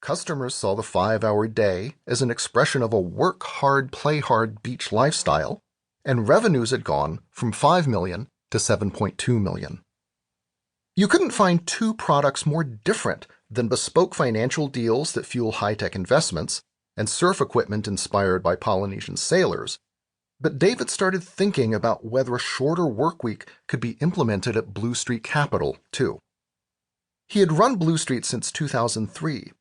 Customers saw the 5-hour day as an expression of a work hard, play hard beach lifestyle, and revenues had gone from $5 million to $7.2 million. You couldn't find two products more different than bespoke financial deals that fuel high-tech investments and surf equipment inspired by Polynesian sailors, but David started thinking about whether a shorter workweek could be implemented at Blue Street Capital, too. He had run Blue Street since 2003,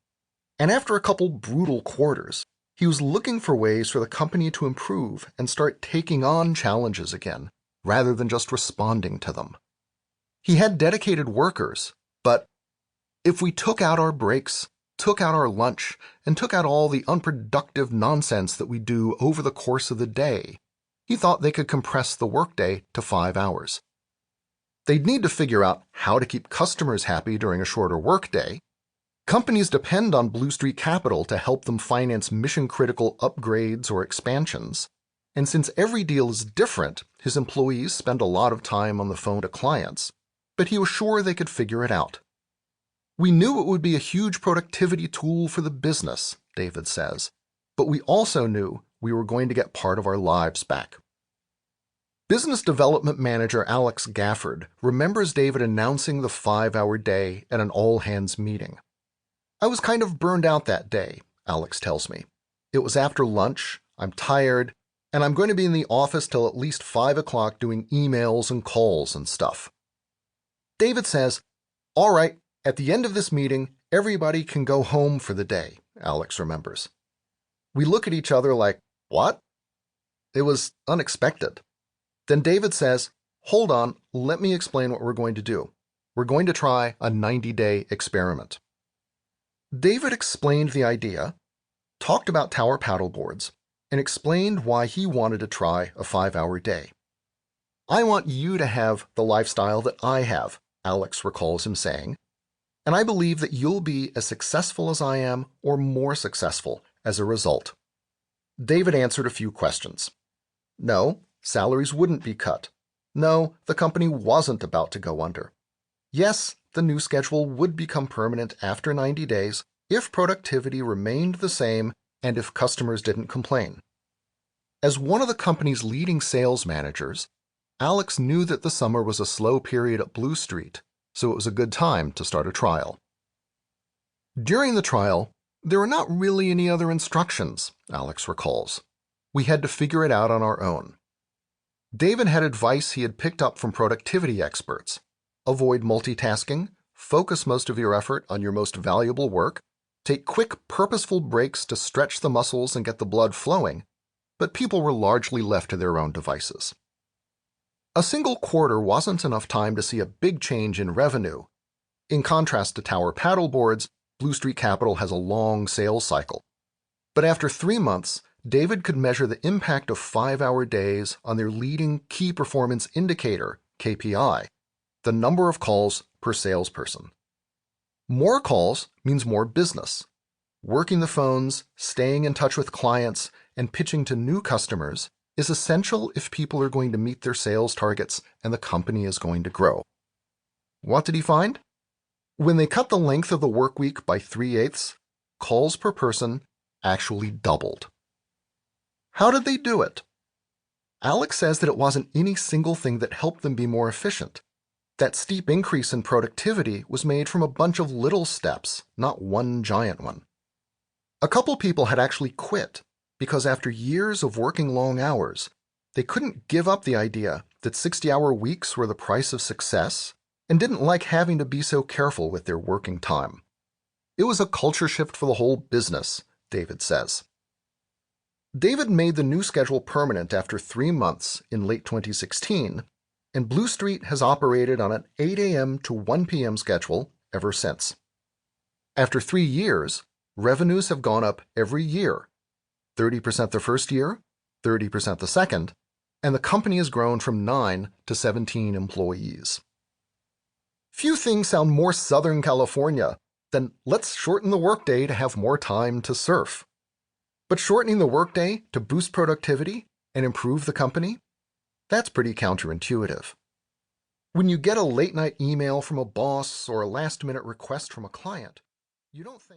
and after a couple brutal quarters, he was looking for ways for the company to improve and start taking on challenges again, rather than just responding to them. He had dedicated workers, but if we took out our breaks, took out our lunch, and took out all the unproductive nonsense that we do over the course of the day, he thought they could compress the workday to 5 hours. They'd need to figure out how to keep customers happy during a shorter workday. Companies depend on Blue Street Capital to help them finance mission-critical upgrades or expansions. And since every deal is different, his employees spend a lot of time on the phone to clients, but he was sure they could figure it out. We knew it would be a huge productivity tool for the business, David says, but we also knew we were going to get part of our lives back. Business Development Manager Alex Gafford remembers David announcing the 5-hour day at an all-hands meeting. I was kind of burned out that day, Alex tells me. It was after lunch, I'm tired, and I'm going to be in the office till at least 5 o'clock doing emails and calls and stuff. David says, "All right, at the end of this meeting, everybody can go home for the day," Alex remembers. We look at each other like, what? It was unexpected. Then David says, "Hold on, let me explain what we're going to do. We're going to try a 90-day experiment." David explained the idea, talked about tower paddleboards, and explained why he wanted to try a 5-hour day. "I want you to have the lifestyle that I have," Alex recalls him saying, "and I believe that you'll be as successful as I am or more successful as a result." David answered a few questions. No, salaries wouldn't be cut. No, the company wasn't about to go under. Yes, the new schedule would become permanent after 90 days if productivity remained the same and if customers didn't complain. As one of the company's leading sales managers, Alex knew that the summer was a slow period at Blue Street, so it was a good time to start a trial. During the trial, there were not really any other instructions, Alex recalls. We had to figure it out on our own. David had advice he had picked up from productivity experts. Avoid multitasking, focus most of your effort on your most valuable work, take quick, purposeful breaks to stretch the muscles and get the blood flowing, but people were largely left to their own devices. A single quarter wasn't enough time to see a big change in revenue. In contrast to tower paddleboards, Blue Street Capital has a long sales cycle. But after 3 months, David could measure the impact of 5-hour days on their leading key performance indicator, KPI, the number of calls per salesperson. More calls means more business. Working the phones, staying in touch with clients, and pitching to new customers is essential if people are going to meet their sales targets and the company is going to grow. What did he find? When they cut the length of the work week by 3/8, calls per person actually doubled. How did they do it? Alex says that it wasn't any single thing that helped them be more efficient. That steep increase in productivity was made from a bunch of little steps, not one giant one. A couple people had actually quit because after years of working long hours, they couldn't give up the idea that 60-hour weeks were the price of success and didn't like having to be so careful with their working time. It was a culture shift for the whole business, David says. David made the new schedule permanent after 3 months in late 2016, and Blue Street has operated on an 8 a.m. to 1 p.m. schedule ever since. After 3 years, revenues have gone up every year, 30% the first year, 30% the second, and the company has grown from 9 to 17 employees. Few things sound more Southern California than let's shorten the workday to have more time to surf. But shortening the workday to boost productivity and improve the company? That's pretty counterintuitive. When you get a late-night email from a boss or a last-minute request from a client, you don't think